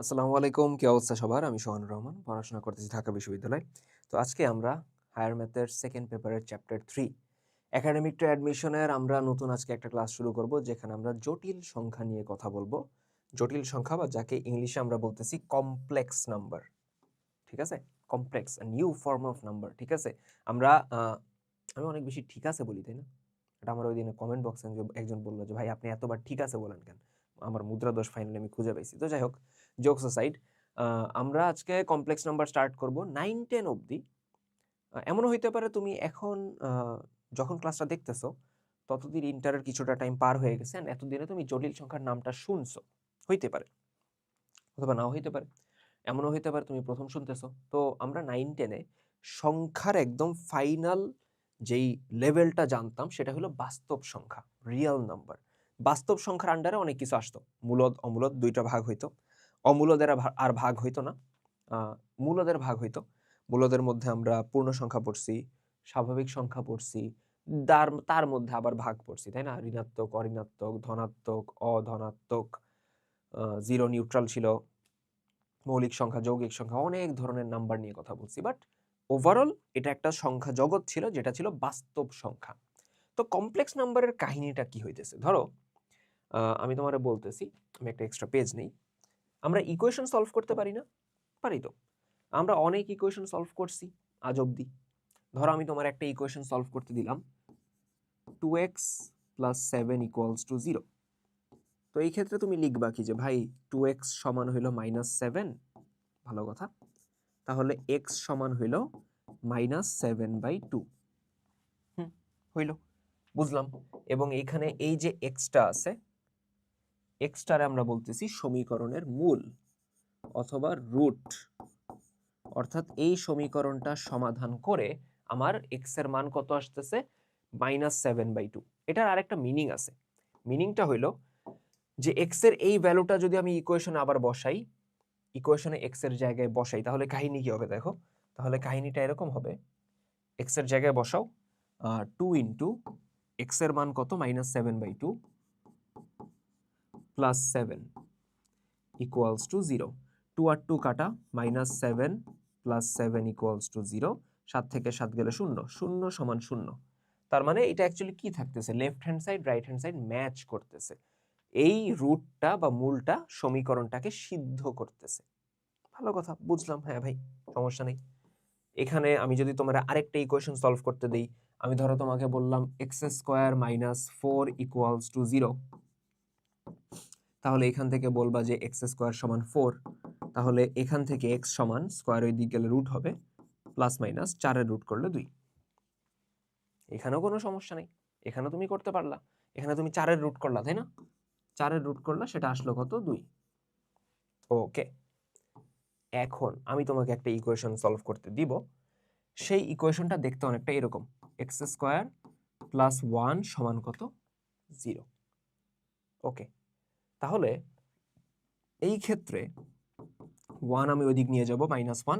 আসসালামু আলাইকুম। কি অবস্থা সবার? আমি সোহানুর রহমান। পড়াশোনা করতেছি ঢাকা বিশ্ববিদ্যালয়ে। তো আজকে আমরা হায়ার ম্যাথের 2nd পেপারের চ্যাপ্টার 3 একাডেমিক টু অ্যাডমিশনের আমরা নতুন আজকে একটা ক্লাস শুরু করব, যেখানে আমরা জটিল সংখ্যা নিয়ে কথা বলবো। জটিল সংখ্যা বা যাকে ইংলিশে আমরা বলতেছি কমপ্লেক্স নাম্বার। ঠিক আছে? Complex, new form of number. ঠিক আছে? আমরা আমি অনেক বেশি ঠিক আছে বলি, তাই না? এটা আমার ওইদিনে কমেন্ট বক্সে একজন বলল যে, "ভাই আপনি এতবার ঠিক আছে বলেন কেন?" আমার মুদ্রা দোষ ফাইনালি আমি খুঁজে পাইছি। তো যাই হোক, জোকস অ্যাসাইড, আমরা আজকে কমপ্লেক্স নাম্বার স্টার্ট করব 9-10 অবধি। এমনও হইতে পারে তুমি এখন আ যখন ক্লাসটা দেখতেছো, ততদিন ইন্টারের কিছুটা টাইম পার হয়ে গেছে এন্ড এতদিনে তুমি জটিল সংখ্যার নামটা শুনছো। হইতে পারে। অথবা নাও হইতে পারে। এমনও হইতে পারে তুমি ১ম শুনতেছো। তো আমরা 9-10 এ সংখ্যার একদম ফাইনাল যেই লেভেলটা জানতাম সেটা হলো বাস্তব সংখ্যা, রিয়াল নাম্বার। বাস্তব সংখ্যার আন্ডারে অনেক কিছু আসতো। মূলদ, অমূলদ ২ টা ভাগ হইতো। অমূলদের আর ভাগ হইতো না। আ মূলদের ভাগ হইতো। মূলদের মধ্যে আমরা পূর্ণ সংখ্যা পড়ছি, স্বাভাবিক সংখ্যা পড়ছি, তার মধ্যে আবার ভাগ পড়ছি, তাই না? ঋণাত্মক, অঋণাত্মক, ধনাত্মক, অধনাত্মক, 0 নিউট্রাল ছিল, মৌলিক সংখ্যা, যৌগিক সংখ্যা, অনেক ধরনের নাম্বার নিয়ে কথা বলছি। বাট ওভারঅল এটা একটা সংখ্যা জগৎ ছিল, যেটা ছিল বাস্তব সংখ্যা। তো কমপ্লেক্স নাম্বারের কাহিনীটা কি হইতেছে? ধরো, আমি তোমারে বলতেছি, আমি একটা এক্সট্রা পেজ নেই। আমরা ইকুয়েশন সলভ করতে পারি না? পারি তো। আমরা অনেক ইকুয়েশন সলভ করছি আজ অব্দি। ধরো আমি তোমার একটা ইকুয়েশন সলভ করতে দিলাম, 2x + 7 = 0। তো এই ক্ষেত্রে তুমি লিখবা কি যে ভাই 2x সমান হইল -7, ভালো কথা। তাহলে x সমান হইল -7/2। হইল, বুঝলাম। এবং এখানে এই যে এক্সটা আছে, এক্সটারে আমরা বলতেছি সমীকরণের মূল অথবা রুট। অর্থাৎ এই সমীকরণটা সমাধান করে আমার এক্স এর মান কত আসতেছে? -7/2। এটার আরেকটা মিনিং আছে। মিনিংটা হইল যে এক্স এর এই ভ্যালুটা যদি আমি ইকুয়েশনে আবার বসাই, ইকুয়েশনে এক্স এর জায়গায় বসাই, তাহলে কাহিনী কি হবে দেখো। তাহলে কাহিনীটা এরকম হবে, এক্স এর জায়গায় বসাও 2 ইন্টু এক্স এর মান কত? -7/2 + 7 = 0। 2 আর 2 কাটা, -7 + 7 = 0। 7 থেকে 7 গেলে 0, 0 সমান 0। তার মানে এটা অ্যাকচুয়ালি কি থাকতেছে? Left hand side, right hand side match করতেছে। এই রুটটা বা মূলটা সমীকরণটাকে সিদ্ধ করতেছে। ভালো কথা, বুঝলাম। হ্যাঁ ভাই, সমস্যা নেই। এখানে আমি যদি তোমার আরেকটা ইকুয়েশন সলভ করতে দেই, আমি ধরো তোমাকে বললাম x² - 4 = 0। তাহলে এখান থেকে বলবা যে x² = 4। তাহলে এখান থেকে x সমান স্কয়ার ওই দিক গেলে রুট হবে, প্লাস মাইনাস 4 এর রুট করলে 2। এখানেও কোনো সমস্যা নেই, এখানেও তুমি করতে পারলা। এখানে তুমি 4 এর রুট করলা, তাই না? 4 এর রুট করলা, সেটা আসলো কত? 2। ওকে, এখন আমি তোমাকে একটা ইকুয়েশন সলভ করতে দিব। সেই ইকুয়েশনটা দেখতে অনেকটা এরকম, x² + 1 সমান কত? 0। ওকে, তাহলে এই ক্ষেত্রে 1 আমি ওইদিক নিয়ে যাব, -1।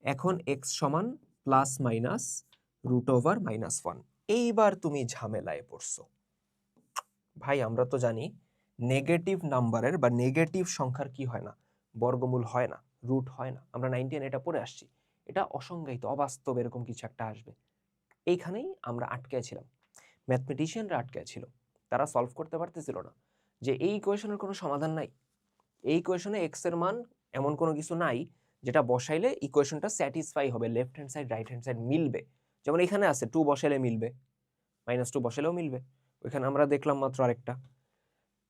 এখন x সমান ±√/-1। এইবার তুমি ঝামেলায় পড়ছো। ভাই আমরা তো জানি নেগেটিভ নাম্বারের বা নেগেটিভ সংখ্যার কি হয় না? বর্গমূল হয় না, রুট হয় না। আমরা 9-10 এটা পড়ে আসছি। এটা অসংজ্ঞায়িত, অবাস্তব এরকম কিছু একটা আসবে। এইখানেই আমরা আটকে ছিলাম। ম্যাথমেটিশিয়ানরা আটকে ছিল। তারা সলভ করতে পারতেছিল না যে এই ইকুয়েশনের কোনো সমাধান নাই। এই ইকুয়েশনে x এর মান এমন কোনো কিছু নাই যেটা বসাইলে ইকুয়েশনটা স্যাটিসফাই হবে, left hand side right hand side মিলবে। যেমন এখানে আছে 2 বসাইলে মিলবে, -2 বসাইলেও মিলবে। ওইখানে আমরা দেখলাম মাত্র আরেকটা।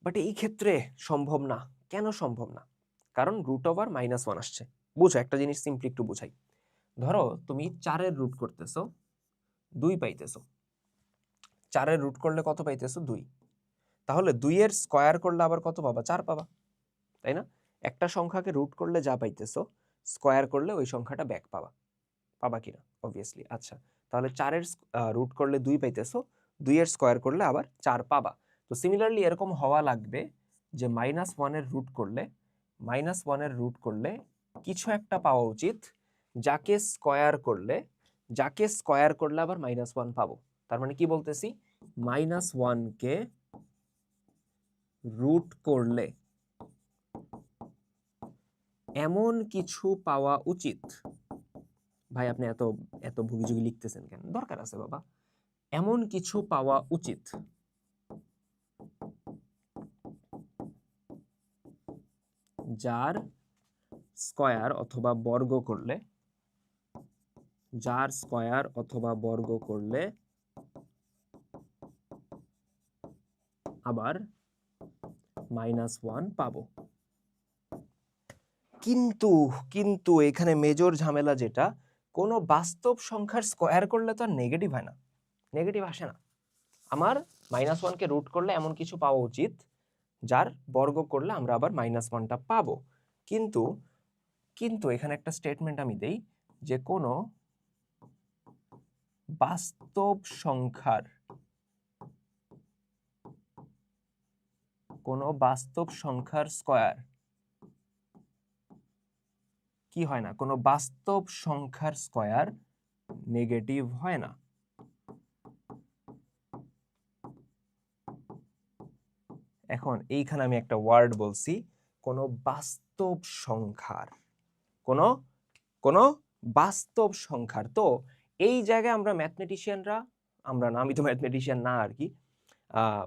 বাট এই ক্ষেত্রে সম্ভব না। কেন সম্ভব না? কারণ √/-1 আসছে। বুঝো, একটা জিনিস সিম্পলি একটু বুঝাই। ধরো তুমি 4 এর রুট করতেছো, 2 পাইতেছো। 4 এর রুট করলে কত পাইতেছো? 2। তাহলে 2 এর স্কয়ার করলে আবার কত পাবা? 4 পাবা, তাই না? একটা সংখ্যাকে রুট করলে যা পাইতেছো, স্কয়ার করলে ওই সংখ্যাটা ব্যাক পাবা। পাবা কিনা? অবভিয়াসলি। আচ্ছা, তাহলে 4 এর রুট করলে 2 পাইতেছো, 2 এর স্কয়ার করলে আবার 4 পাবা। তো সিমিলারলি এরকম হওয়া লাগবে যে -1 এর রুট করলে, -1 এর রুট করলে কিছু একটা পাওয়া উচিত, যাকে স্কয়ার করলে, আবার -1 পাবো। তার মানে কি বলতেছি? -1 কে রুট করলে এমন কিছু পাওয়া উচিত। ভাই আপনি এত এত ভুগিযুগি লিখতেছেন কেন? দরকার আছে বাবা। এমন কিছু পাওয়া উচিত যার স্কয়ার অথবা বর্গ করলে আবার -1 পাবো। কিন্তু কিন্তু এখানে মেজর ঝামেলা যেটা, কোনো বাস্তব সংখ্যার স্কয়ার করলে তো আর নেগেটিভ হয় না, নেগেটিভ আসে না। আমার -1 কে রুট করলে এমন কিছু পাওয়া উচিত যার বর্গ করলে আমরা আবার -1টা পাবো। কিন্তু কিন্তু এখানে একটা স্টেটমেন্ট আমি দেই যে কোনো বাস্তব সংখ্যার স্কয়ার কি হয় না, কোনো বাস্তব সংখ্যার স্কয়ার নেগেটিভ হয় না। এখন এইখানে আমি একটা ওয়ার্ড বলছি, কোনো বাস্তব সংখ্যার, কোনো বাস্তব সংখ্যার। তো এই জায়গায় আমরা ম্যাথমেটিশিয়ানরা, আমরা না, আমি তো ম্যাথমেটিশিয়ান না আর কি,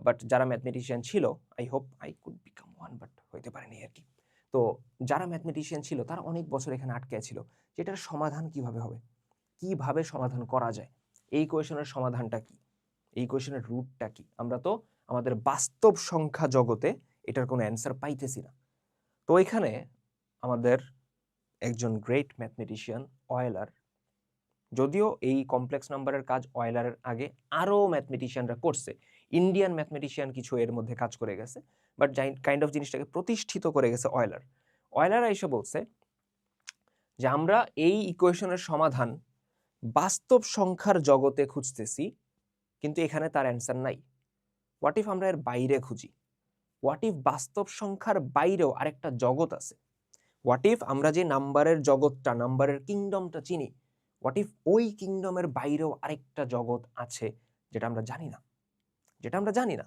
বাট যারা ম্যাথমেটিশিয়ান ছিল, I hope I could become one, but হইতে পারেনি আর কি। তো যারা ম্যাথমেটিশিয়ান ছিল তারা অনেক বছর এখানে আটকে ছিল, যেটার সমাধান কিভাবে হবে, কিভাবে সমাধান করা যায়, এই কোয়েশনের সমাধানটা কি, এই কোয়েশনের রুটটা কি। আমরা তো আমাদের বাস্তব সংখ্যা জগতে এটার কোনো অ্যান্সার পাইতেছি না। তো এখানে আমাদের একজন গ্রেট ম্যাথমেটিশিয়ান অয়েলার, যদিও এই কমপ্লেক্স নাম্বারের কাজ অয়েলারের আগে আরও ম্যাথমেটিশিয়ানরা করছে, ইন্ডিয়ান ম্যাথমেটিশিয়ান কিছু এর মধ্যে কাজ করে গেছে, বাট কাইন্ড অফ জিনিসটাকে প্রতিষ্ঠিত করে গেছে অয়েলার। অয়েলার এসে বলছে যে আমরা এই ইকুয়েশনের সমাধান বাস্তব সংখ্যার জগতে খুঁজতেছি, কিন্তু এখানে তার অ্যান্সার নাই। হোয়াট ইফ আমরা এর বাইরে খুঁজি? হোয়াট ইফ বাস্তব সংখ্যার বাইরেও আরেকটা জগৎ আছে? হোয়াট ইফ আমরা যে নাম্বারের জগৎটা, নাম্বারের কিংডমটা চিনি, হোয়াট ইফ ওই কিংডমের বাইরেও আরেকটা জগৎ আছে যেটা আমরা জানি না?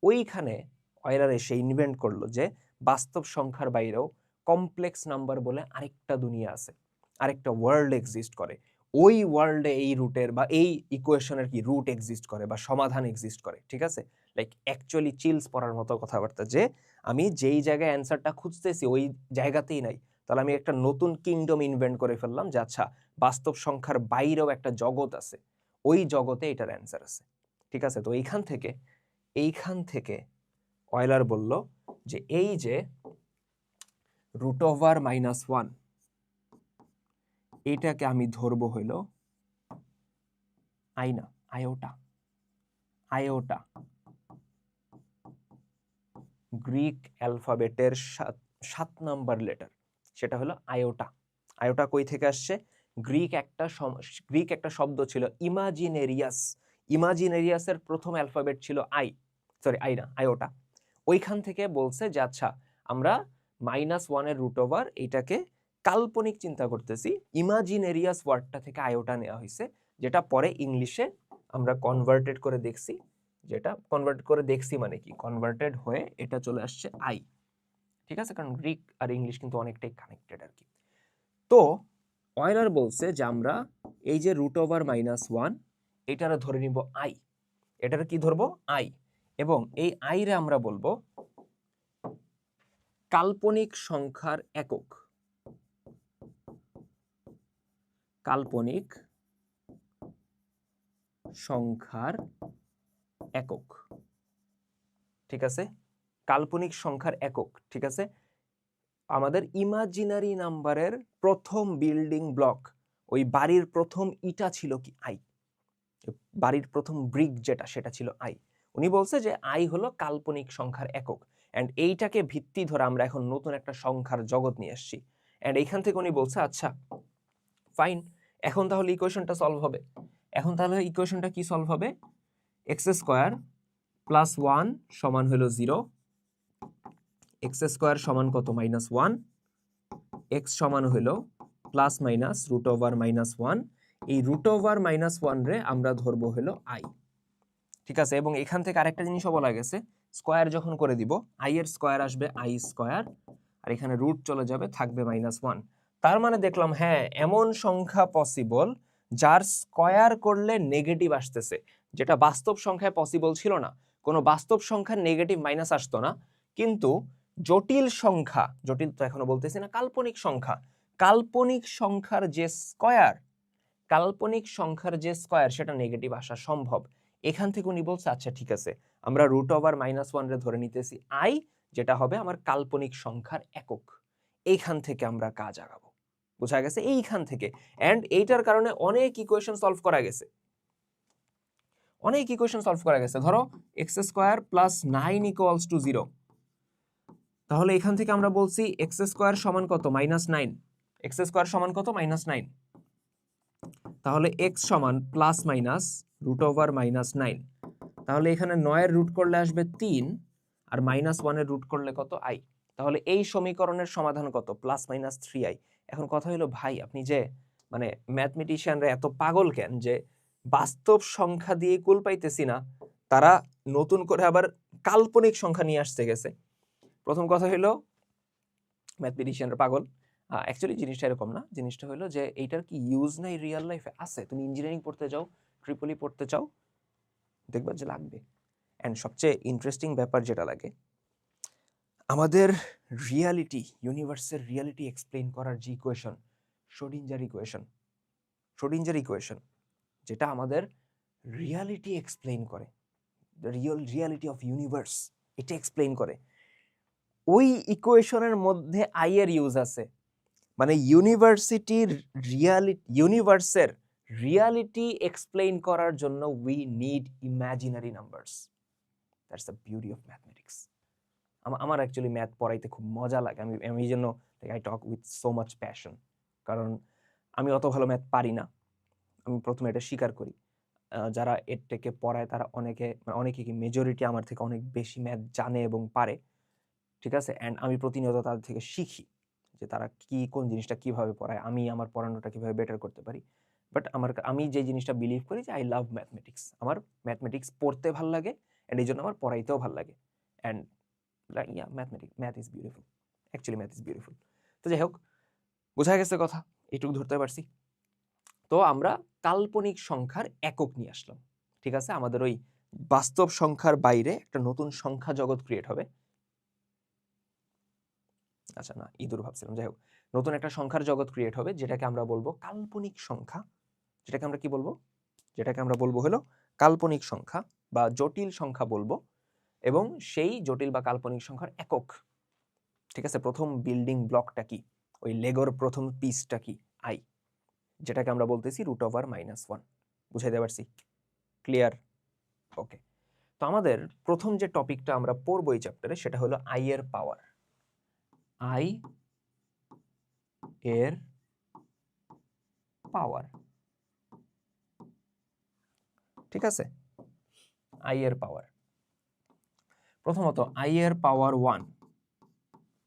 ওইখানে অয়েলার এসে ইনভেন্ট করলো যে বাস্তব সংখ্যার বাইরেও কমপ্লেক্স নাম্বার বলে আরেকটা দুনিয়া আছে, আরেকটা ওয়ার্ল্ড এক্সিস্ট করে। ওই ওয়ার্ল্ডে এই রুটের বা এই ইকুয়েশনের কি রুট এক্সিস্ট করে বা সমাধান এক্সিস্ট করে, ঠিক আছে? লাইক অ্যাকচুয়ালি চিলস পড়ার মতো কথাবার্তা, যে আমি যেই জায়গায় অ্যান্সারটা খুঁজতেছি ওই জায়গাতেই নাই, তাহলে আমি একটা নতুন কিংডম ইনভেন্ট করে ফেললাম যে আচ্ছা বাস্তব সংখ্যার বাইরেও একটা জগৎ আছে, ওই জগতে এটার অ্যান্সার আছে, ঠিক আছে? তো এইখান থেকে অয়েলার বলল যে এই যে √(-1) এইটাকে আমি ধরবো হইল আয়োটা, গ্রিক অ্যালফাবেটের 7 নাম্বার লেটার, সেটা হলো আয়োটা। আয়োটা কই থেকে আসছে? গ্রিক একটা শব্দ ছিল ইমাজিনেরিয়াসের প্রথম অ্যালফাবেট ছিল আয়োটা। ওইখান থেকে বলছে যে আচ্ছা আমরা -1 এর √() এইটাকে কাল্পনিক চিন্তা করতেছি, ইমাজিনেরিয়াস ওয়ার্ডটা থেকে আয়োটা নেওয়া হয়েছে, যেটা পরে ইংলিশে আমরা কনভার্টেড করে দেখছি, মানে কি কনভার্টেড হয়ে এটা চলে আসছে আই, ঠিক আছে? কারণ গ্রিক আর ইংলিশ কিন্তু অনেকটাই কানেক্টেড আর কি। তো অয়েলার বলছে যে আমরা এই যে √(-1) এটারে ধরে নিব আই, এটারে কি ধরবো? আই, এবং এই আই রে আমরা বলবো কাল্পনিক সংখ্যার একক, ঠিক আছে? কাল্পনিক সংখ্যার একক, ঠিক আছে? আমাদের ইমাজিনারি নাম্বারের প্রথম বিল্ডিং ব্লক, ওই বাড়ির প্রথম ইটা ছিল কি? আই। বাড়ির প্রথম ব্রিক যেটা, সেটা ছিল আই। উনি বলছে যে আই হলো কাল্পনিক সংখ্যার একক, অ্যান্ড এইটাকে ভিত্তি ধরে আমরা এখন নতুন একটা সংখ্যার জগৎ নিয়ে আসছি। অ্যান্ড এইখান থেকে উনি বলছে আচ্ছা ফাইন, এখন তাহলে ইকুয়েশনটা সলভ হবে। ইকুয়েশনটা কি সলভ হবে? x² + 1 সমান হলো 0, x² সমান কত? -1, x সমান হলো ±√(-1), এই √(-1) রে আমরা ধরবো হলো আই, ঠিক আছে? এবং এখান থেকে আরেকটা জিনিসও বলা গেছে, স্কয়ার যখন করে দিব, আই এর স্কয়ার আসবে i², আর এখানে রুট চলে যাবে, থাকবে -1। তার মানে দেখলাম হ্যাঁ এমন সংখ্যা পসিবল যার স্কয়ার করলে নেগেটিভ আসতেছে, যেটা বাস্তব সংখ্যায় পসিবল ছিল না। কোনো বাস্তব সংখ্যার নেগেটিভ মাইনাস আসতো না, কিন্তু জটিল সংখ্যা, জটিল তো এখনো বলতেছি না, কাল্পনিক সংখ্যা, কাল্পনিক সংখ্যার যে স্কয়ার, কাল্পনিক সংখ্যার যে স্কয়ার সেটা নেগেটিভ আসা সম্ভব। এখান থেকে উনি বলছে আচ্ছা ঠিক আছে, আমরা √1 রে ধরে নিতেছি আই, যেটা হবে আমার কাল্পনিক সংখ্যার একক। এইখান থেকে আমরা কাজ আগাবো, বোঝা গেছে? এইখান থেকে। এন্ড এইটার কারণে অনেক ইকুয়েশন সলভ করা গেছে, অনেক ইকুয়েশন সলভ করা গেছে। ধরো x² + 9 = 0, তাহলে এখান থেকে আমরা বলছি x² সমান কত? -9। x² সমান কত? -9। তাহলে x সমান ±√9। তাহলে এখানে 9 এর রুট করলে আসবে 3, আর -1 এর রুট করলে কত? i। তাহলে এই সমীকরণের সমাধান কত? +-3i। এখন কথা হলো ভাই, আপনি যে মানে ম্যাথমেটিশিয়ানরা এত পাগল কেন যে বাস্তব সংখ্যা দিয়ে কুল পাইতেছি না, তারা নতুন করে আবার কাল্পনিক সংখ্যা নিয়ে আসতে গেছে। প্রথম কথা হলো ম্যাথমেটিশিয়ানরা পাগল। অ্যাকচুয়ালি জিনিসটা এরকম না, জিনিসটা হলো যে এইটার কি ইউজ নাই রিয়েল লাইফে? আছে। তুমি ইঞ্জিনিয়ারিং পড়তে যাও, ট্রিপলি পড়তে চাও, দেখবা যে লাগবে। অ্যান্ড সবচেয়ে ইন্টারেস্টিং ব্যাপার যেটা লাগে, আমাদের রিয়ালিটি, ইউনিভার্সের রিয়ালিটি এক্সপ্লেইন করার যে equation, Schrodinger equation, Schrodinger equation, যেটা আমাদের রিয়ালিটি এক্সপ্লেইন করে, দ্য রিয়ালিটি অফ ইউনিভার্স, এটা এক্সপ্লেইন করে। ওই ইকুয়েশনের মধ্যে আই এর ইউজ আছে। মানে ইউনিভার্সিটির ইউনিভার্সের রিয়ালিটি এক্সপ্লেইন করার জন্য we need imaginary numbers. That's the beauty of mathematics. আমার অ্যাকচুয়ালি ম্যাথ পড়াইতে খুব মজা লাগে। আমি এই জন্য I talk with so much passion, কারণ আমি অত ভালো ম্যাথ পারি না, আমি প্রথমে এটা স্বীকার করি। যারা এর থেকে পড়ায় তারা অনেকে কি মেজরিটি আমার থেকে অনেক বেশি ম্যাথ জানে এবং পারে, ঠিক আছে? অ্যান্ড আমি প্রতিনিয়ত তাদের থেকে শিখি যে তারা কোন জিনিসটা কিভাবে পড়ায়, আমি আমার পড়ানোটা কিভাবে বেটার করতে পারি। বাট আমি যে জিনিসটা বিলিভ করি যে আই লাভ ম্যাথমেটিক্স, আমার ম্যাথমেটিক্স পড়তে ভাল লাগে, অ্যান্ড এই জন্য আমার পড়াইতেও ভাল লাগে। And math is beautiful, actually math is beautiful. তো যাই হোক, বোঝা গেছে কথা, এইটুকু ধরতে পারছি। তো আমরা কাল্পনিক সংখ্যার একক নিয়ে আসলাম, ঠিক আছে? আমাদের ওই বাস্তব সংখ্যার বাইরে একটা নতুন সংখ্যা জগৎ ক্রিয়েট হবে। আচ্ছা না, ইঁদুর ভাবছিলাম। যাই হোক, নতুন একটা সংখ্যার জগৎ ক্রিয়েট হবে, যেটাকে আমরা বলবো কাল্পনিক সংখ্যা। যেটাকে আমরা কি বলবো? যেটাকে আমরা বলবো হলো কাল্পনিক সংখ্যা বা জটিল সংখ্যা বলবো। এবং সেই জটিল বা কাল্পনিক সংখ্যার একক, ঠিক আছে? প্রথম বিল্ডিং ব্লকটা কি? ওই লেগোর প্রথম পিসটা কি? আই, যেটাকে আমরা বলতেছি √1। বুঝাইতে পারছি? ক্লিয়ার? ওকে। তো আমাদের প্রথম যে টপিকটা আমরা পড়বো এই চ্যাপ্টারে, সেটা হলো আই এর পাওয়ার। আই এর পাওয়ার, ঠিক আছে? আই এর পাওয়ার। প্রথমত আই এর পাওয়ার 1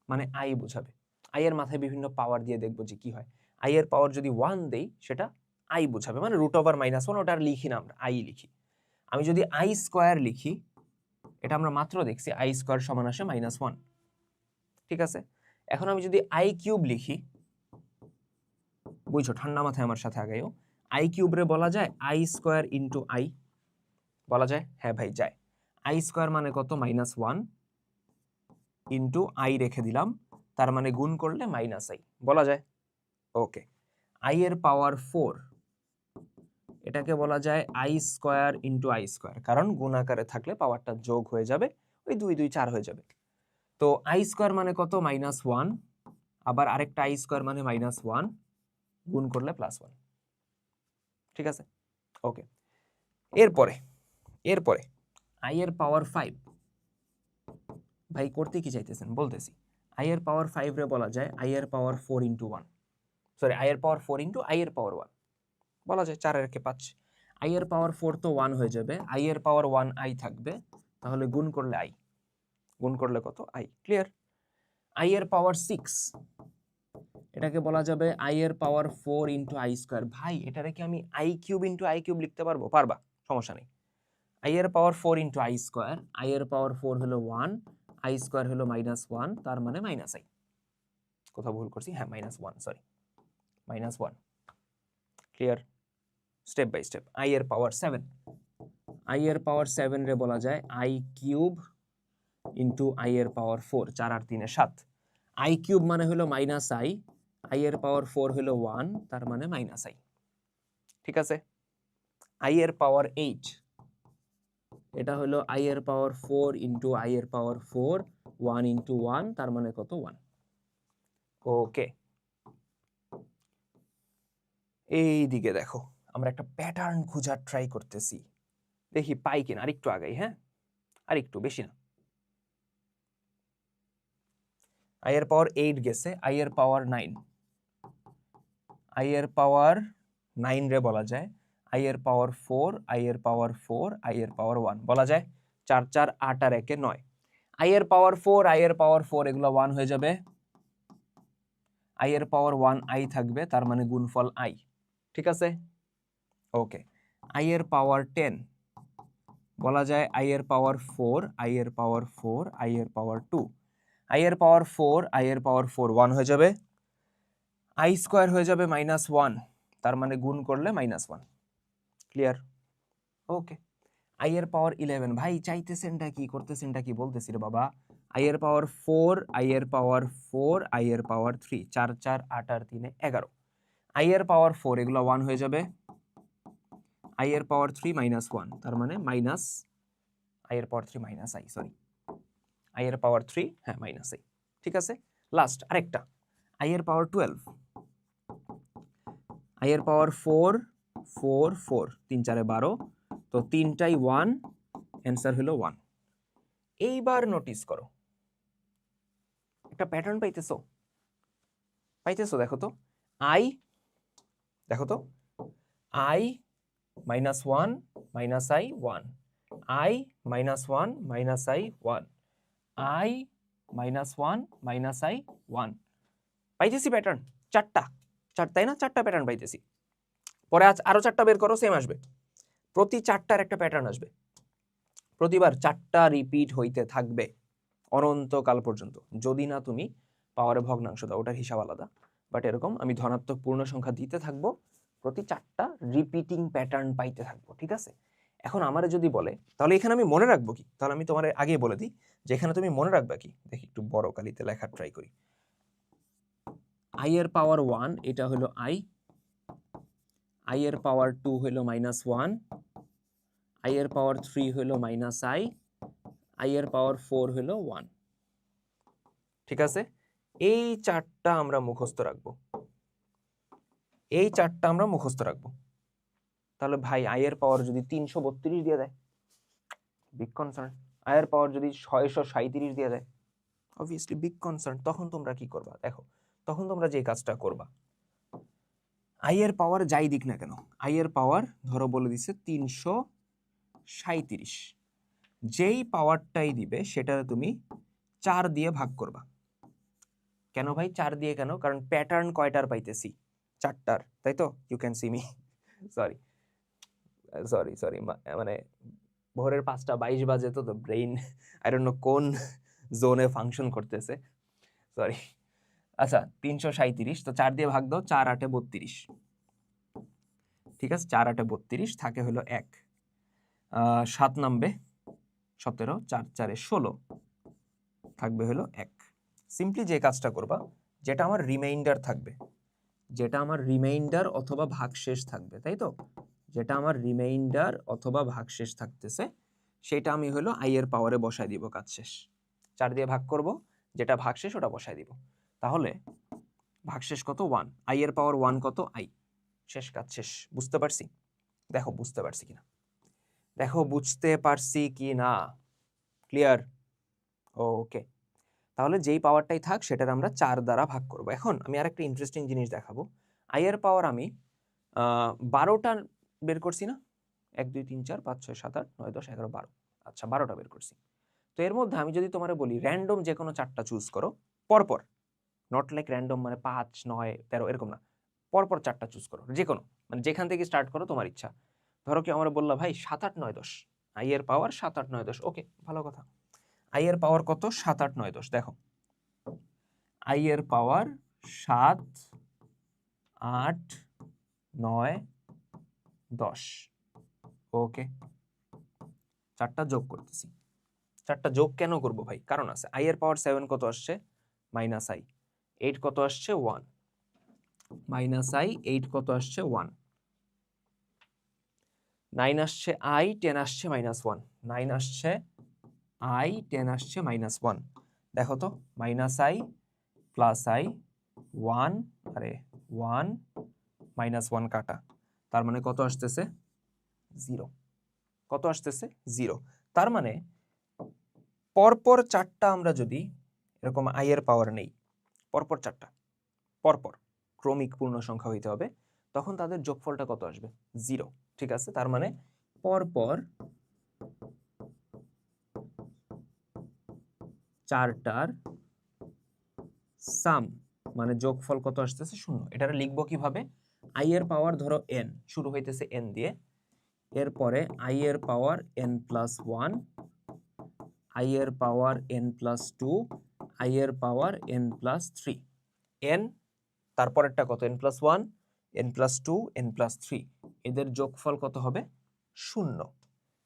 মানে আই বোঝাবে। আই এর মাথায় বিভিন্ন পাওয়ার দিয়ে দেখবো যে কি হয়। আই এর পাওয়ার যদি 1 দেই, সেটা আই বোঝাবে, মানে √1 ওটা আর লিখি না, আমরা আই লিখি। আমি যদি আই স্কয়ার লিখি, এটা আমরা মাত্র দেখছি আই স্কয়ার সমান আসে -1, ঠিক আছে? এখন আমি যদি আই কিউব লিখি, বুঝছো, ঠান্ডা মাথায় আমার সাথে আগাইও। আই কিউব রে বলা যায় আই স্কয়ার ইন্টু আই, বলা যায়? হ্যাঁ ভাই যায়। আই স্কয়ার মানে কত? -1 ইন্টু আই রেখে দিলাম, তার মানে গুণ করলে -i, বলা যায়? ওকে। আই এর পাওয়ার 4, এটাকে বলা যায় I square into I square, কারণ গুণ আকারে থাকলে পাওয়ারটা যোগ হয়ে যাবে, ওই 2 2 4 হয়ে যাবে। তো আই স্কয়ার মানে কত? -1, আবার আরেকটা আই স্কয়ার মানে -1, গুণ করলে +1, ঠিক আছে? ওকে। এরপরে আই এর পাওয়ার 5, ভাই করতে কি চাইতেছেন বলতেছি। আই এর পাওয়ার 5 রে বলা যায় আই এর পাওয়ার 4 ইন্টু 1, সরি আই এর পাওয়ার 4 ইন্টু আই এর পাওয়ার 1, বলা যায় 4 এর কে 5। আই এর পাওয়ার 4 তো 1 হয়ে যাবে, আই এর পাওয়ার 1 আই থাকবে, তাহলে গুণ করলে আই, গুণ করলে কত? আই। ক্লিয়ার? আই এর পাওয়ার 6, এটাকে বলা যাবে আই এর পাওয়ার 4 ইন্টু আই স্কয়ার। ভাই এটারে কি আমি I cube into I cube লিখতে পারবো? পারবা, সমস্যা নেই। আই এর পাওয়ার 4 ইন্টু আই স্কয়ার, আই এর পাওয়ার 4 হলো 1, আই স্কয়ার হলো -1, তার মানে -i। কোথাও ভুল করছি, হ্যাঁ -1, sorry -1, clear? Step by step. i এর পাওয়ার 7, i এর পাওয়ার 7 রে বলা যায় i কিউব ইন্টু i এর পাওয়ার 4, 4 আর 3 7, i কিউব মানে হলো -i, i এর পাওয়ার 4 হলো 1, তার মানে -i, ঠিক আছে? i এর পাওয়ার 8, এটা হলো i এর পাওয়ার 4 ইন্টু i এর পাওয়ার 4, 1 ইন্টু 1, তার মানে কত? 1। ওকে, এই দিকে দেখো, আমরা একটা প্যাটার্ন খোঁজার ট্রাই করতেছি, দেখি পাই কিনা। আরেকটু আগাই, হ্যাঁ, আরেকটু, বেশি না। i এর পাওয়ার 8 গেছে, i এর পাওয়ার 9, i এর পাওয়ার 9 রে বলা যায় i এর পাওয়ার 4, i এর পাওয়ার 4, i এর পাওয়ার 1, বলা যায় 4 4 8 আর 1 9, i এর পাওয়ার 4, i এর পাওয়ার 4, এগুলো 1 হয়ে যাবে, i এর পাওয়ার 1 i থাকবে, তার মানে গুণফল i, ঠিক আছে? ওকে, i এর পাওয়ার 10, বলা যায় i এর পাওয়ার 4, i এর পাওয়ার 4, i এর পাওয়ার 2, i এর পাওয়ার 4, i এর পাওয়ার 4, 1 হয়ে যাবে, i স্কয়ার হয়ে যাবে -1, তার মানে গুণ করলে -1, ক্লিয়ার? ওকে, i এর পাওয়ার 11, ভাই চাইতেছেনটা কি, করতেছেনটা কি, বলতেছি রে বাবা। i এর পাওয়ার 4, i এর পাওয়ার 4, i এর পাওয়ার 3, 4 4 8 আর 3 11, i এর পাওয়ার 4, এগুলো 1 হয়ে যাবে, i এর পাওয়ার 3 -1, তার মানে মাইনাস i এর পাওয়ার 3 -i, সরি, i এর পাওয়ার 3, হ্যাঁ -i, ঠিক আছে? লাস্ট আরেকটা, i এর পাওয়ার 12, i এর পাওয়ার 4 4 4, 3 4 12, তো তিনটাই 1, অ্যান্সার হলো 1। এইবার নোটিস করো, একটা প্যাটার্ন পাইতেছো? পাইতেছো? দেখো তো, i, দেখো তো, i -1 -i 1, i -1 -i 1, i -1 -i 1, পাইতেছি প্যাটার্ন চারটা, তাই না? চারটা প্যাটার্ন পাইতেছি। পরে আরো চারটা বের করো, সেম আসবে, প্রতি চারটার একটা প্যাটার্ন আসবে, প্রতিবার চারটা রিপিট হইতে থাকবে অনন্তকাল পর্যন্ত, যদি না তুমি পাওয়ারে ভগ্নাংশ দাও, ওটার হিসাব আলাদা। বাট এরকম আমি ধনাত্মক পূর্ণ সংখ্যা দিতে থাকবো, প্রতি চারটা রিপিটিং প্যাটার্ন পাইতে থাকবো, ঠিক আছে? এখন আমারে যদি বলে, তাহলে এখানে আমি মনে রাখবো কি? তাহলে আমি তোমার আগে বলে দিই যে এখানে তুমি মনে রাখবা কি, দেখি একটু বড় কালিতে লেখার ট্রাই করি। i এর পাওয়ার 1, এটা হলো i, i এর পাওয়ার 2 হলো -1, i এর পাওয়ার 3 হলো -i, i এর পাওয়ার 4 হলো 1, ঠিক আছে? এই চারটা আমরা মুখস্থ রাখবো, এই চারটা আমরা মুখস্থ রাখবো। তাহলে ভাই i এর পাওয়ার যদি 332 দিয়ে দেয়, বিগ কনসার্ন। i এর পাওয়ার যদি 637 দিয়ে দেয়, অবভিয়াসলি বিগ কনসার্ন। তখন তোমরা কি করবা? দেখো, তখন তোমরা যে কাজটা করবা, i এর পাওয়ার যাই দিক না কেন, i এর পাওয়ার ধরো বলে দিছে 337, যেই পাওয়ারটাই দিবে সেটা তুমি 4 দিয়ে ভাগ করবা। কেন ভাই 4 দিয়ে কেন? কারণ প্যাটার্ন কয়টার পাইতেছি? 4টার, তাই তো? You can see me, sorry sorry sorry, মানে ভোরের 5:22 বাজে, তো ব্রেইন আই ডোন্ট নো কোন জোনে ফাংশন করতেছে, সরি। আচ্ছা, 337, তো 4 দিয়ে ভাগ দাও, 4 8 32, ঠিক আছে? 4 8 32, থাকে হলো 1, 7 নামবে 17, 4 4 16, থাকবে হলো 1। সিম্পলি যে কাজটা করবা, যেটা আমার রিমাইন্ডার থাকবে, যেটা আমার রিমাইন্ডার অথবা ভাগশেষ থাকবে, তাই তো? যেটা আমার রিমাইন্ডার অথবা ভাগশেষ থাকতেছে, সেটা আমি হলো i এর পাওয়ারে বসায় দিব, কাজ শেষ। 4 দিয়ে ভাগ করব, যেটা ভাগশেষ ওটা বসায় দিব। তাহলে ভাগশেষ কত? 1, i এর পাওয়ার 1 কত? i, শেষ, কাজ শেষ। বুঝতে পারছি? দেখো বুঝতে পারছি কিনা, দেখো বুঝতে পারছি কি না, ক্লিয়ার? ওকে, তাহলে যেই পাওয়ারটাই থাক সেটার আমরা 4 দ্বারা ভাগ করব। এখন আমি আরেকটা ইন্টারেস্টিং জিনিস দেখাবো। i এর পাওয়ার আমি 12টা বের করছি না, 1 2 3 4 5 6 7 8 9 10 11 12, আচ্ছা 12টা বের করছি। তো এর মধ্যে আমি যদি তোমারে বলি র্যান্ডম যে কোনো 4টা চুজ করো পরপর, নট লাইক র্যান্ডম মানে 5 9 13 এরকম না, পরপর 4টা চুজ করো, যে কোনো, মানে যেখান থেকে স্টার্ট করো তোমার ইচ্ছা। ধরো কি আমরা বললা ভাই 7 8 9 10, i এর পাওয়ার 7 8 9 10, ওকে, ভালো কথা। i এর পাওয়ার কত? 7 8 9 10, দেখো i এর পাওয়ার 7, 8, 9, 10। ওকে, চারটা যোগ করতেছি। চারটা যোগ কেন করব ভাই? কারণ আছে। i এর পাওয়ার 7 কত আসছে? Minus i। 8 কত আসছে? 1। মাইনাস i, 8 কত আসছে? 1। 9 আসছে i, 10 আসছে মাইনাস 1। 9 আসছে i, 10 আসছে মাইনাস 1। দেখো তো, মাইনাস i প্লাস i 1, আরে 1 মাইনাস 1 কাটা, তার মানে কত আসতেছে? 0। কত আসতেছে? 0। তার মানে পরপর চারটা আমরা যদি এরকম i এর পাওয়ার নেই, পরপর চারটা, পরপর ক্রমিক পূর্ণ সংখ্যা হইতে হবে, তখন তাদের যোগফলটা কত আসবে? 0। ঠিক আছে, তার মানে পরপর চারটার সাম মানে যোগফল কত আসতেছে? 0। এটা লিখবো কিভাবে? i এর পাওয়ার ধরো n, শুরু হইতেছে n দিয়ে, এরপরে i এর পাওয়ার n প্লাস 1, i এর পাওয়ার n প্লাস 2, i এর পাওয়ার n প্লাস 3। n তারপরেরটা কত? n plus 1, n plus 2, n plus 3। এদের যোগফল কত হবে? 0।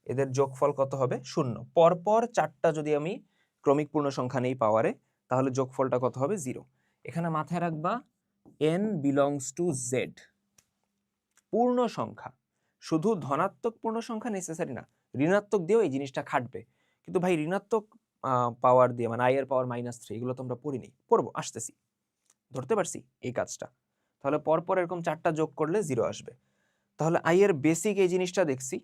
এদের যোগফল কত হবে? 0। পরপর চারটা যদি আমি ক্রমিক পূর্ণ সংখ্যা নেই পাওয়ারে, তাহলে যোগফলটা কত হবে? 0। এখানে মাথায় রাখবা n বিলংস টু z। পূর্ণ সংখ্যা, শুধু ধনাত্মক পূর্ণ সংখ্যা নেসেসারি না, ঋণাত্মক দিয়েও এই জিনিসটা খাটবে। কিন্তু ভাই ঋণাত্মক পাওয়ার দিয়ে মানে i এর পাওয়ার -3, এগুলো তো আমরা পড়িনি, পড়বো, আসতেছি, ধরতে পারছি এই কাজটা। তাহলে পরপর এরকম চারটা যোগ করলে 0 আসবে। তাহলে i এর বেসিক এই জিনিসটা দেখছি,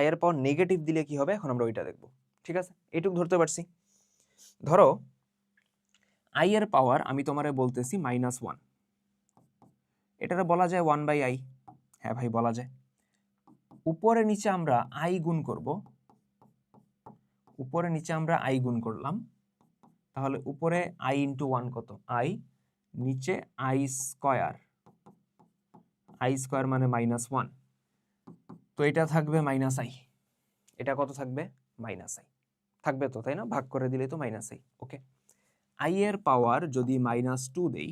i এর পাওয়ার নেগেটিভ দিলে কি হবে এখন আমরা ওইটা দেখব। ঠিক আছে, এইটুকু ধরতে পারছি। ধরো i এর পাওয়ার আমি তোমারে বলতেছি -1, এটারে বলা যায় 1/i। হ্যাঁ ভাই বলা যায়। উপরে নিচে আমরা i গুণ করব, উপরে নিচে আমরা i গুণ করলাম, তাহলে উপরে i ইন্টু 1 কত? i, নিচে i স্কয়ার, i স্কয়ার মানে -1। তো এটা থাকবে -i, এটা কত থাকবে? -i থাকবে তো, তাই না? ভাগ করে দিলে তো -i। ওকে, i এর পাওয়ার যদি -2 দেই,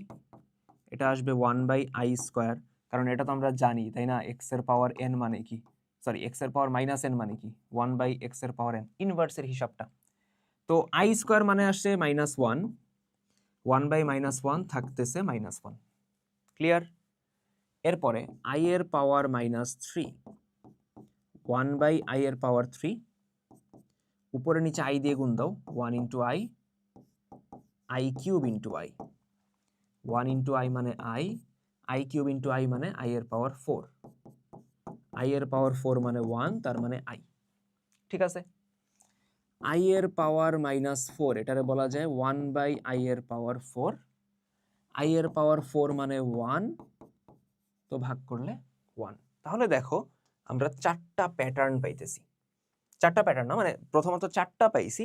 এটা আসবে 1/i স্কয়ার, কারণ এটা তো আমরা জানি, তাই না? x এর পাওয়ার n মানে কি, সরি x এর পাওয়ার -n মানে কি? 1/x এর পাওয়ার n, ইনভার্সের হিসাবটা। তো i স্কয়ার মানে আসছে -1, 1/-1 থাকতেছে -1। ক্লিয়ার? এরপরে i এর পাওয়ার -3, 1/i এর পাওয়ার 3, উপরে নিচে i দিয়ে গুণ দাও, 1 into i, i cube into i, 1 into i মানে i কিউব ইন্টু i মানে i এর পাওয়ার 4, i এর পাওয়ার 4 মানে 1, তার মানে i। ঠিক আছে, i এর পাওয়ার -4, এটারে বলা যায় 1/i এর পাওয়ার 4, i এর পাওয়ার 4 মানে 1, তো ভাগ করলে 1। তাহলে দেখো আমরা চারটা প্যাটার্ন পাইতেছি। চারটা প্যাটার্ন না, মানে প্রথমত চারটা পাইছি,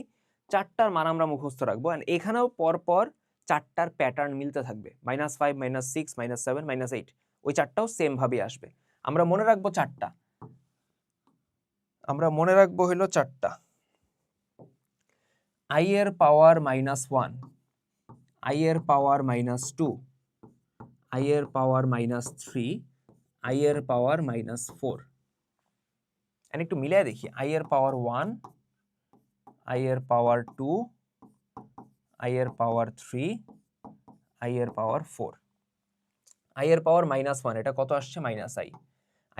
চারটার মান আমরা মুখস্থ রাখবো। এখানেও পরপর চারটার প্যাটার্ন মিলতে থাকবে, -5, -6, -7, -8, ওই চারটাও সেম ভাবে আসবে। আমরা মনে রাখবো চারটা, আমরা মনে রাখবো হলো চারটা। i এর পাওয়ার -1, i এর পাওয়ার -2, i এর পাওয়ার -3, i এর পাওয়ার -4। একটু মিলাই দেখি, i এর পাওয়ার 1, i এর পাওয়ার 2, i এর পাওয়ার 3, i এর পাওয়ার 4। i এর পাওয়ার -1, এটা কত আসছে? -i।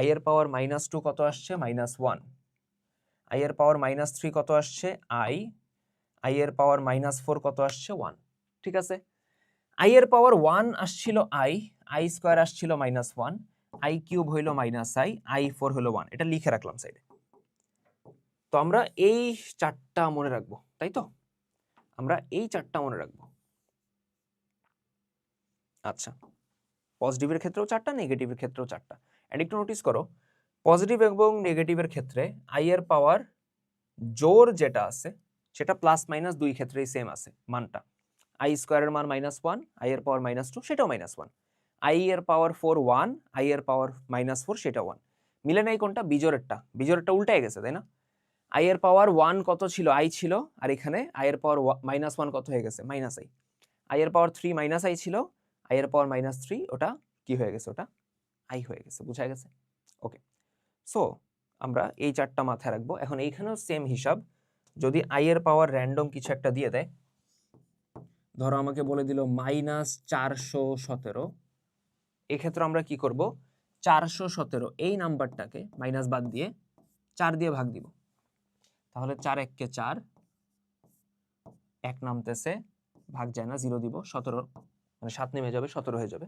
i এর পাওয়ার -2 কত আসছে? -1। i এর পাওয়ার -3 কত আসছে? i। i এর পাওয়ার -4 কত আসছে? 1। ঠিক আছে, i এর পাওয়ার 1 আসছিল i স্কয়ার আসছিল -1, i কিউব হইল -i, i 4 হলো 1। এটা লিখে রাখলাম সাইডে। তো আমরা এই চারটা মনে রাখবো, তাই তো? আমরা এই চারটা মনে রাখবো। আচ্ছা, পজিটিভের ক্ষেত্রেও চারটা, নেগেটিভের ক্ষেত্রেও চারটা। এন্ড একটু নোটিস করো, পজিটিভ এবং নেগেটিভের ক্ষেত্রে i এর পাওয়ার জোর যেটা আছে সেটা প্লাস মাইনাস দুই ক্ষেত্রেই সেম আছে মানটা। i স্কয়ারের মান -1, i এর পাওয়ার -2 সেটাও -1, i এর পাওয়ার 4 1, i এর পাওয়ার -4 সেটা 1। মিলে নাই কোনটা? বিজোড়েরটা। বিজোড়েরটা উল্টায় গেছে, তাই না? i এর পাওয়ার 1 কত ছিল? i ছিল, আর এখানে i এর পাওয়ার -1 কত হয়ে গেছে? -i। i এর পাওয়ার 3 -i ছিল, i এর পাওয়ার -3 ওটা কি হয়ে গেছে, ওটা i হয়ে গেছে, বুঝা গেছে? ওকে, সো আমরা এই চারটা মাথায় রাখবো। এখন এইখানেও সেম হিসাব, যদি i এর পাওয়ার র্যান্ডম কিছু একটা দিয়ে দেয়, ধরো আমাকে বলে দিল -417, এক্ষেত্রে আমরা কি করব, 417 এই নাম্বারটাকে মাইনাস বাদ দিয়ে 4 দিয়ে ভাগ দিব। তাহলে 4 1 কে 4, 1 নামতেছে, ভাগ যায় না, 0 দিব, 17 মানে 7 নেমে যাবে, 17 হয়ে যাবে।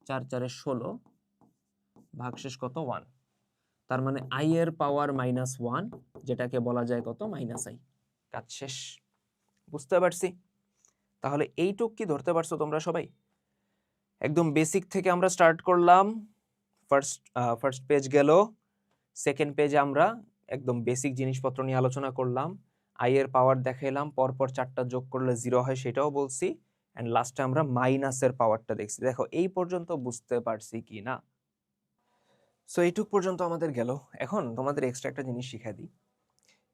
4 4 এ 16, ভাগশেষ কত, 1। তার মানে i এর পাওয়ার -1, যেটাকে বলা যায় কত, -i। কাজ শেষ, বুঝতে পারছি? তাহলে এইটুক কি ধরতে পারছো তোমরা সবাই? একদম বেসিক থেকে আমরা স্টার্ট করলাম, ফার্স্ট পেজ গেল, সেকেন্ড পেজে আমরা একদম বেসিক জিনিসপত্র নিয়ে আলোচনা করলাম, i এর পাওয়ার দেখাইলাম, পরপর 4টা যোগ করলে 0 হয় সেটাও বলছি, এন্ড লাস্টে আমরা মাইনাসের পাওয়ারটা দেখছি। দেখো এই পর্যন্ত বুঝতে পারছি কি না? সো এইটুক পর্যন্ত আমাদের গেল। এখন তোমাদের এক্সট্রা একটা জিনিস শিখাই দিই।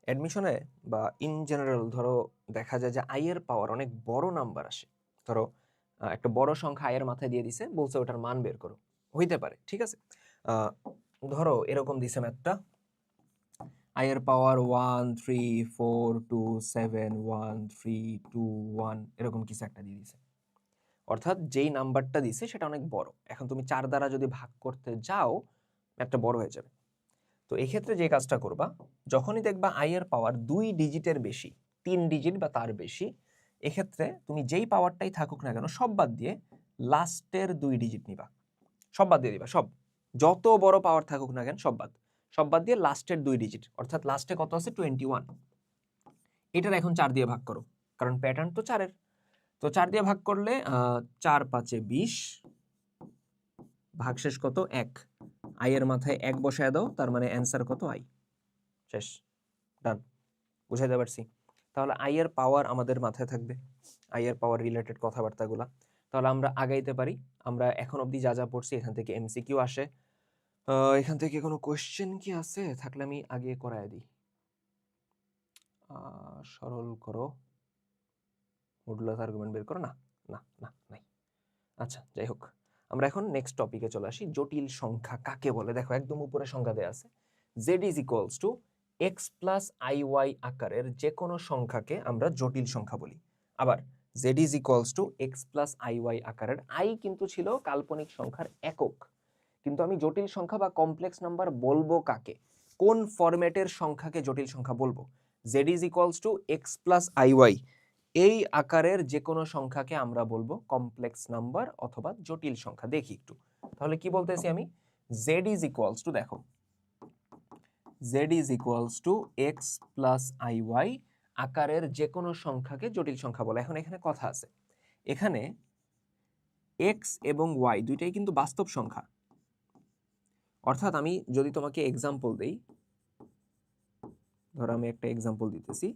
অ্যাডমিশনে বা ইন জেনারেল ধরো দেখা যায় যে i এর পাওয়ার অনেক বড় নাম্বার আসে। ধরো একটা বড় সংখ্যা i এর মাথায় দিয়ে দিছে, বলছে ওটার মান বের করো, হইতে পারে, ঠিক আছে? ধরো এরকম দিছে ম্যাথটা, i এর পাওয়ার 1 3 4 2 7 1 3 2 1 এরকম কিছু একটা দিয়ে দিছে, অর্থাৎ যেই নাম্বারটা দিছে সেটা অনেক বড়। এখন তুমি 4 দ্বারা যদি ভাগ করতে যাও একটা বড় হয়ে যাবে। তো এই ক্ষেত্রে যে কাজটা করবা, যখনই দেখবা i এর পাওয়ার 2 ডিজিটের বেশি, 3 ডিজিট বা তার বেশি, এক্ষেত্রে তুমি যেই পাওয়ারটাই থাকুক না কেন সব বাদ দিয়ে লাস্টের 2 ডিজিট নিবা, সব বাদ দিয়ে দিবা, সব যত বড় পাওয়ার থাকুক না কেন সব বাদ দিয়ে লাস্টের 2 ডিজিট, অর্থাৎ লাস্টে কত আছে 21, এটার এখন 4 দিয়ে ভাগ করো, কারণ প্যাটার্ন তো 4 এর। তো 4 দিয়ে ভাগ করলে 4 5 এ 20, ভাগশেষ কত 1, i এর মাথায় 1 বসায় দাও, তার মানে অ্যান্সার কত, i। শেষ, ডান, বুঝাইতে পারছি? তাহলে i এর পাওয়ার আমাদের মাথায় থাকবে, i এর পাওয়ার রিলেটেড কথাবার্তাগুলা। তাহলে আমরা আগাইতে পারি। আমরা এখন অবধি যা যা পড়ছি এখান থেকে এমসিকিউ আসে, এখান থেকে কোনো কোশ্চেন কি আছে? থাকলে আমি আগে করায় দিই। সরল করো, মডুলাস আর্গুমেন্ট বের করো, না না না নাই। আচ্ছা, যাই হোক, আমরা এখন নেক্সট টপিকে চলে আসি। জটিল সংখ্যা কাকে বলে? দেখো একদম উপরে সংখ্যা দেয়া আছে, z is equals two x plus iy আকারের যে কোনো সংখ্যাকে আমরা জটিল সংখ্যা বলি। আবার z is equals two x plus iy আকারের, i কিন্তু ছিল কাল্পনিক সংখ্যার একক, কিন্তু আমি জটিল সংখ্যা বা কমপ্লেক্স নাম্বার বলবো কাকে, কোন ফরম্যাটের সংখ্যাকে জটিল সংখ্যা বলবো? z is equals two x plus iy এই আকারের যে কোনো সংখ্যাকে আমরা বলবো কমপ্লেক্স নাম্বার অথবা জটিল সংখ্যা। দেখি একটু, তাহলে কি বলতেছি আমি, z ইজ ইকুয়ালস টু, দেখো z is equals two x plus iy আকারের যে কোনো সংখ্যাকে জটিল সংখ্যা বলে। এখন এখানে কথা আছে, এখানে x এবং y দুইটাই কিন্তু বাস্তব সংখ্যা, অর্থাৎ আমি যদি তোমাকে এক্সাম্পল দেই, ধরো আমি একটা এক্সাম্পল দিতেছি,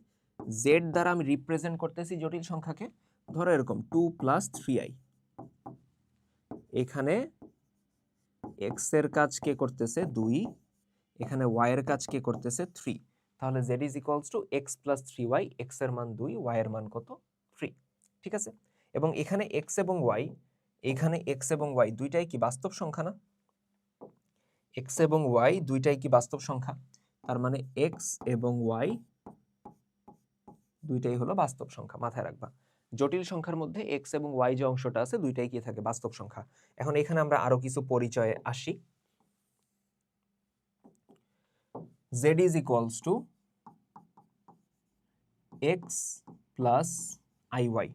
z দ্বারা আমি রিপ্রেজেন্ট করতেছি জটিল সংখ্যাকে, ধরো এরকম 2 প্লাস 3i, এখানে x এর কাজ কে করতেছে 2, এখানে y এর কাজ কে করতেছে 3, তাহলে z is equals two x plus 3y, x এর মান 2, y এর মান কত 3, ঠিক আছে? এবং এখানে x এবং y, এখানে x এবং y দুইটাই কি বাস্তব সংখ্যা না? x এবং y দুইটাই কি বাস্তব সংখ্যা, তার মানে x এবং y দুইটাই হলো বাস্তব সংখ্যা, মাথায় রাখবা। জটিল সংখ্যার মধ্যে x এবং y যে অংশটা আছে দুইটাই কি থাকে, বাস্তব সংখ্যা। এখন এখানে আমরা আরো কিছু পরিচয়ে আসি। z is equals to x plus iy,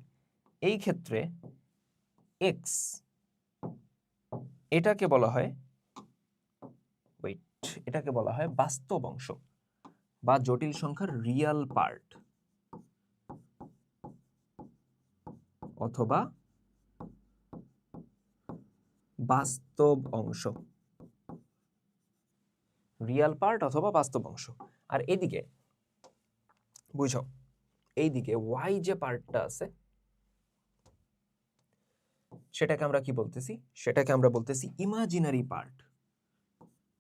এই ক্ষেত্রে x এটাকে বলা হয়, এটাকে বলা হয় বাস্তব অংশ বা জটিল সংখ্যার রিয়াল পার্ট অথবা বাস্তব অংশ, রিয়াল পার্ট অথবা বাস্তব অংশ। আর এদিকে বুঝো, এইদিকে y যে পার্টটা আছে সেটাকে আমরা কি বলতেছি, সেটাকে আমরা বলতেছি ইমাজিনারি পার্ট।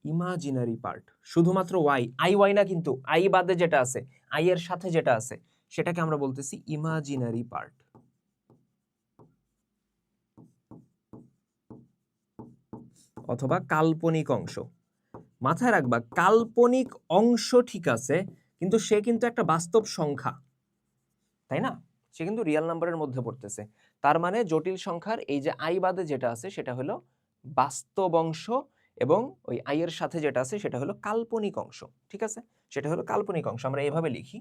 ইমাজিনারি পার্ট শুধুমাত্র y, iy না কিন্তু, i বাদে যেটা আছে, i এর সাথে যেটা আছে সেটাকে আমরা বলতেছি ইমাজিনারি পার্ট। অথবা কাল্পনিক অংশ। মাথায় রাখবা কাল্পনিক অংশ ঠিক আছে, কিন্তু সে কিন্তু একটা বাস্তব সংখ্যা, তাই না? সে কিন্তু রিয়েল নাম্বারের মধ্যে পড়তেছে। তার মানে জটিল সংখ্যার এই যে আই বাদে যেটা আছে সেটা হলো বাস্তব অংশ, এবং ওই আই এর সাথে যেটা আছে সেটা হলো কাল্পনিক অংশ। ঠিক আছে, সেটা হলো কাল্পনিক অংশ। আমরা এভাবে লিখি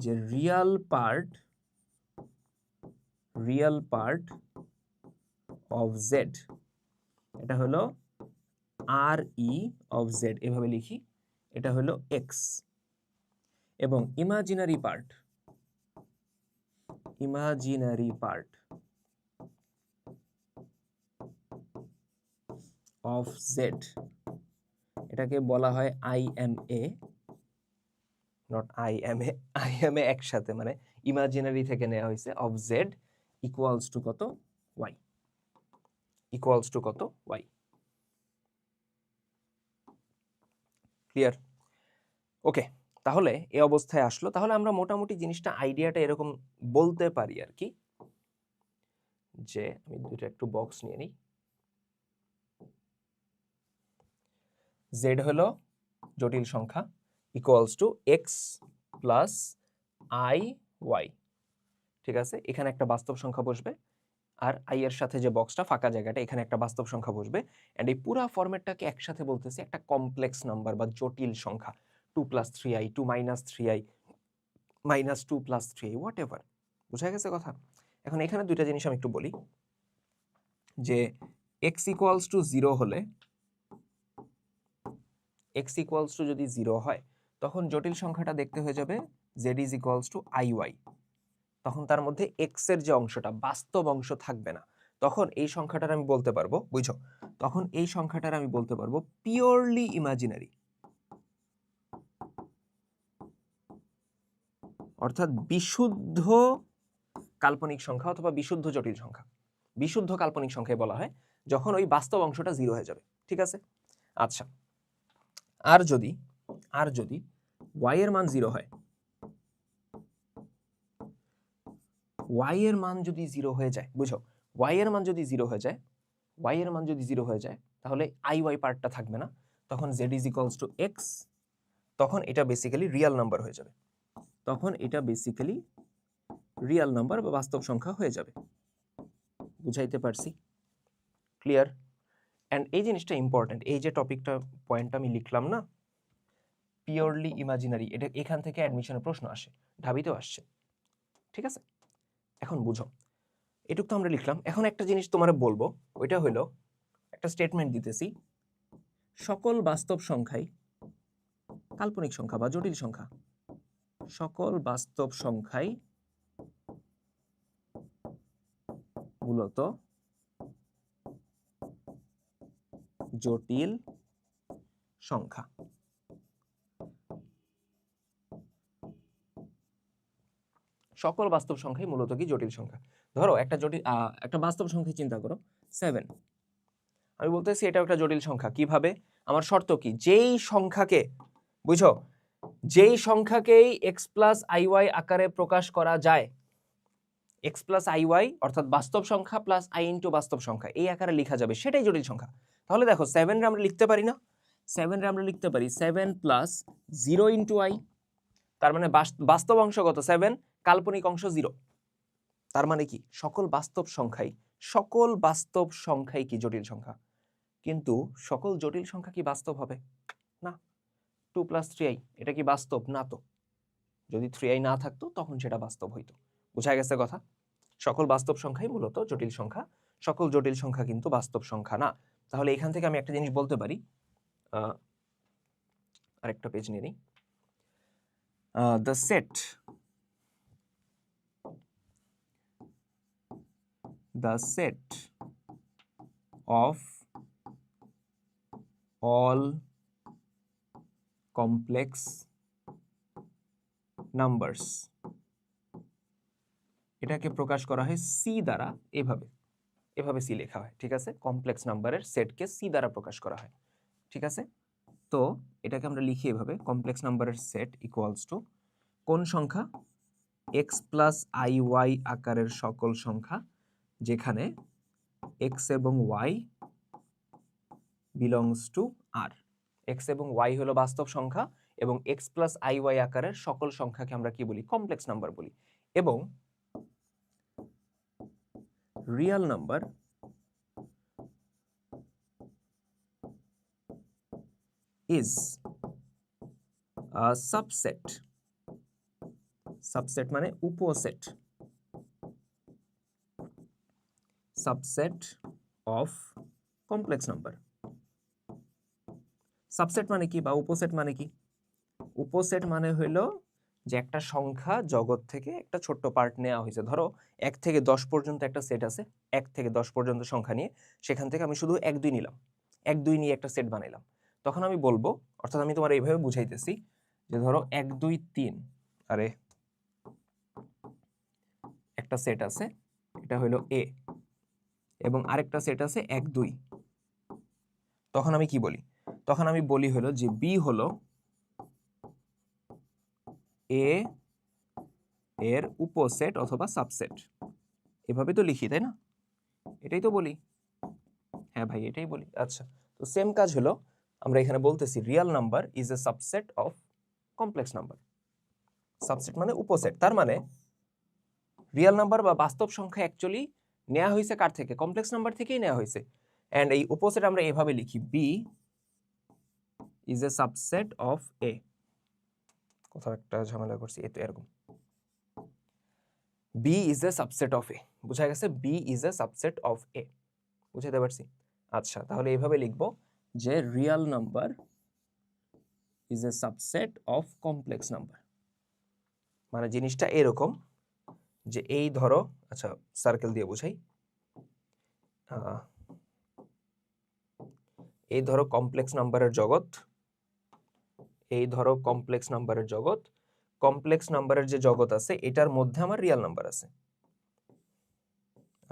যে রিয়েল পার্ট অফ জেড, এটা হলো আর ই অফ জেড, এভাবে লিখি, এটা হলো এক্স। এবং ইমাজিনারি পার্ট অফ জেড, এটাকে বলা হয় IMA, নট IMA একসাথে, মানে ইমাজিনারি থেকে নেওয়া হয়েছে, অফ জেড ইকুয়ালস টু কত, ওয়াই, ইকুয়ালস টু কত, ওয়াই। ক্লিয়ার? ওকে, তাহলে এই অবস্থায় আসলো। তাহলে আমরা মোটামুটি জিনিসটা, আইডিয়াটা এরকম বলতে পারি আর কি, যে আমি দুটো একটু বক্স নিয়ে নিই। জেড হলো জটিল সংখ্যা equals to X plus I Y. ঠিক আছে, এখানে একটা বাস্তব সংখ্যা বসবে, আর আই এর সাথে যে বক্সটা ফাঁকা জায়গাটা, এখানে একটা বাস্তব সংখ্যা বসবে। এন্ড এই পুরা ফরম্যাটটাকে একসাথে বলতেছি একটা কমপ্লেক্স নাম্বার বা জটিল সংখ্যা, 2 + 3i, 2 - 3i, -2 + 3i, what ever. বুঝা গেছে কথা? এখন এখানে দুইটা জিনিস আমি একটু বলি, যে x ইকুয়ালস টু 0 হলে, x ইকুয়ালস টু যদি 0 হয়, তখন জটিল সংখ্যাটা দেখতে হয়ে যাবে z is equals two iy। তখন তার মধ্যে x এর যে অংশটা, বাস্তব অংশ থাকবে না। তখন এই সংখ্যাটার আমি বলতে পারবো, বুঝছো, তখন এই সংখ্যাটার আমি বলতে পারবো পিওরলি ইমাজিনারি, অর্থাৎ বিশুদ্ধ কাল্পনিক সংখ্যা অথবা বিশুদ্ধ জটিল সংখ্যা। বিশুদ্ধ কাল্পনিক সংখ্যায় বলা হয় যখন ওই বাস্তব অংশটা 0 হয়ে যাবে। ঠিক আছে, আচ্ছা, আর যদি y এর মান 0 হয়, y এর মান যদি 0 হয়ে যায়, বুঝো, y এর মান যদি 0 হয়ে যায়, y এর মান যদি 0 হয়ে যায়, তাহলে iy পার্টটা থাকবে না। তখন z is equals two x, তখন এটা বেসিক্যালি রিয়েল নাম্বার হয়ে যাবে। তখন এটা বেসিক্যালি রিয়েল নাম্বার বা বাস্তব সংখ্যা হয়ে যাবে। বুঝাইতে পারছি? ক্লিয়ার? এন্ড এই জিনিসটা ইম্পর্টেন্ট, এই যে টপিকটা, পয়েন্টটা আমি লিখলাম না, পিওরলি ইমাজিনারি, এটা এখান থেকে অ্যাডমিশনের প্রশ্ন আসে, ঢাবিতেও আসছে। ঠিক আছে, এখন বুঝো, এটুক তো আমরা লিখলাম। এখন একটা জিনিস তোমার বলবো, ওইটা হলো একটা স্টেটমেন্ট দিতেছি, সকল বাস্তব সংখ্যাই কাল্পনিক সংখ্যা বা জটিল সংখ্যা, সকল বাস্তব সংখ্যাই মূলত জটিল সংখ্যা। সকল বাস্তব সংখ্যাই মূলত কি, জটিল সংখ্যা। ধরো একটা বাস্তব সংখ্যা চিন্তা করো, 7। আমি বলতেছি এটা একটা জটিল সংখ্যা। কিভাবে? আমার শর্ত কি, যেই সংখ্যাকে, বুঝো, যেই সংখ্যাকেই x প্লাস iy আকারে প্রকাশ করা যায়, x প্লাস iy অর্থাৎ বাস্তব সংখ্যা প্লাস i ইন্টু বাস্তব সংখ্যা, এই আকারে লেখা যাবে, সেটাই জটিল সংখ্যা। তাহলে দেখো 7 রে আমরা লিখতে পারি না, 7 রে আমরা লিখতে পারি 7 প্লাস 0 ইন্টু i। তার মানে বাস্তব অংশ কত? 7, কাল্পনিক অংশ 0। তার মানে কি, সকল বাস্তব সংখ্যাই কি জটিল সংখ্যা। কিন্তু সকল জটিল সংখ্যা কি বাস্তব হবে? না। 2 + 3i, এটা কি বাস্তব? না তো। যদি 3i না থাকতো তখন সেটা বাস্তব হইতো। বুঝা গেছে কথা? সকল বাস্তব সংখ্যাই মূলত জটিল সংখ্যা, সকল জটিল সংখ্যা কিন্তু বাস্তব সংখ্যা না। তাহলে এখান থেকে আমি একটা জিনিস বলতে পারি, আরেকটা পেজ নিয়ে নিই। The set of all complex numbers, এটাকে প্রকাশ করা হয় সি দ্বারা, এভাবে সি লেখা হয়। ঠিক আছে, কমপ্লেক্স নাম্বারের সেটকে সি দ্বারা প্রকাশ করা হয়। ঠিক আছে, তো এটাকে আমরা লিখি এভাবে, কমপ্লেক্স নাম্বারের সেট ইকুয়ালস টু কোন সংখ্যা? x প্লাস iy আকারের সকল সংখ্যা, যেখানে x এবং y belongs to R. X এবং ওয়াই হলো বাস্তব সংখ্যা এবং এক্স প্লাস আই ওয়াই আকারের সকল সংখ্যাকে আমরা কি বলি? কমপ্লেক্স নাম্বার বলি। এবং real number is a subset, subset মানে উপসেট, subset of complex number. Subset মানে কি বা উপসেট মানে কি? উপসেট মানে হইলো যে একটা সংখ্যা জগৎ থেকে একটা ছোট্ট পার্ট নেওয়া হয়েছে। ধরো 1 থেকে 10 পর্যন্ত একটা সেট আছে, 1 থেকে 10 পর্যন্ত সংখ্যা নিয়ে সেখান থেকে আমি শুধু 1 2 নিলাম, 1 2 নিয়ে একটা সেট বানাইলাম। তখন আমি বলবো, অর্থাৎ আমি তোমার এইভাবে বুঝাইতেছি যে ধরো 1 2 3 আরে একটা সেট আছে, এটা হলো এ, এবং আরেকটা সেট আছে 1 2। তখন আমি কি বলি? তখন আমি বলি হলো যে বি হলো এ এর উপসেট অথবা সাবসেট। এভাবে তো লিখি, তাই না? এটাই তো বলি। হ্যাঁ ভাই, এটাই বলি। আচ্ছা, তো সেম কাজ হলো আমরা এখানে বলতেছি real number is a subset of complex number. Subset মানে উপসেট, তার মানে রিয়েল নাম্বার বা বাস্তব সংখ্যা অ্যাকচুয়ালি নেওয়া হয়েছে কার থেকে? কমপ্লেক্স নাম্বার থেকেই নেওয়া হয়েছে। এন্ড এই উপসেট আমরা এভাবে লিখি, B is a subset of A. কোথাও একটা ঝামেলা করছি, এ তো এরকম, B is a subset of A. বুঝা গেছে? B is a subset of A. বুঝাতে পারছি? আচ্ছা, তাহলে এইভাবে লিখবো যে real number is a subset of complex number. মানে জিনিসটা এরকম যে এই ধরো, আচ্ছা সার্কেল দিয়ে বুঝাই, এই ধরো কমপ্লেক্স নাম্বারের জগৎ, এই ধরো কমপ্লেক্স নাম্বারের জগৎ, কমপ্লেক্স নাম্বারের যে জগৎ আছে এটার মধ্যে আমার রিয়েল নাম্বার আছে।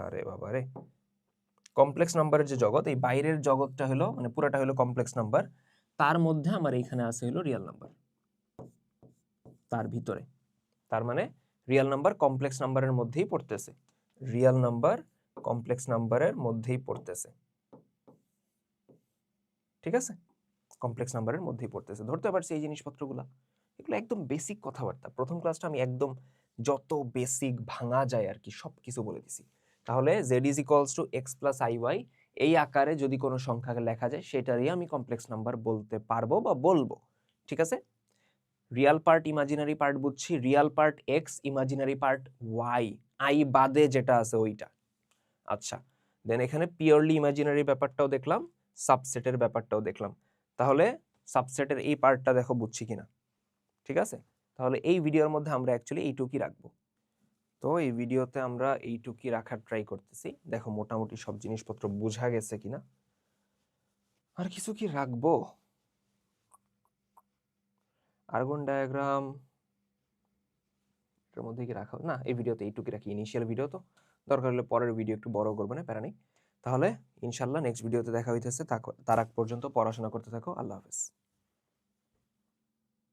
আরে বাবা রে, কমপ্লেক্স নাম্বারের যে জগৎ, এই বাইরের জগৎটা হলো মানে পুরাটা হলো কমপ্লেক্স নাম্বার, তার মধ্যে আমার এইখানে আছে হলো রিয়েল নাম্বার, তার ভিতরে। তার মানে রিয়েল নাম্বার কমপ্লেক্স নাম্বারের মধ্যেই পড়তেছে, রিয়েল নাম্বার কমপ্লেক্স নাম্বারের মধ্যেই পড়তেছে। ঠিক আছে? কমপ্লেক্স নাম্বারের মধ্যেই পড়তেছে। ধরতে পারছি এই জিনিসপত্রগুলা? এগুলো একদম বেসিক কথাবার্তা। প্রথম ক্লাসটা আমি একদম যত বেসিক ভাঙা যায় আর কি সব কিছু বলে দিছি। তাহলে z is equals to X plus I Y এই আকারে যদি কোনো সংখ্যাকে লেখা যায় সেটারই আমি কমপ্লেক্স নাম্বার বলতে পারবো বা বলবো। ঠিক আছে? রিয়াল পার্ট ইমাজিনারি পার্ট বুঝছি, real part X, imaginary part Y, I বাদে যেটা আছে ওইটা। আচ্ছা, দেন এখানে পিওরলি ইমাজিনারি ব্যাপারটাও দেখলাম, সাবসেটের ব্যাপারটাও দেখলাম। তাহলে সাবসেটের এই পার্টটা দেখো বুঝছি কিনা। ঠিক আছে? তাহলে এই ভিডিওর মধ্যে আমরা অ্যাকচুয়ালি এইটুকুই রাখবো। তো এই ভিডিওতে আমরা এইটুকুই রাখার ট্রাই করতেছি। দেখো মোটামুটি সব জিনিসপত্র বোঝা গেছে কিনা। আর কিছু কি রাখবো? আর্গন ডায়াগ্রাম এর মধ্যে কি রাখা না, এই ভিডিওতে এইটুকুই রাখি। ইনিশিয়াল ভিডিও তো, দরকার হলে পরের ভিডিও একটু বড় করবো না, প্যারা নেই। তাহলে ইনশাল্লাহ নেক্সট ভিডিওতে দেখা হইতেছে। তার আগ পর্যন্ত পড়াশোনা করতে থাকো। আল্লাহ হাফেজ।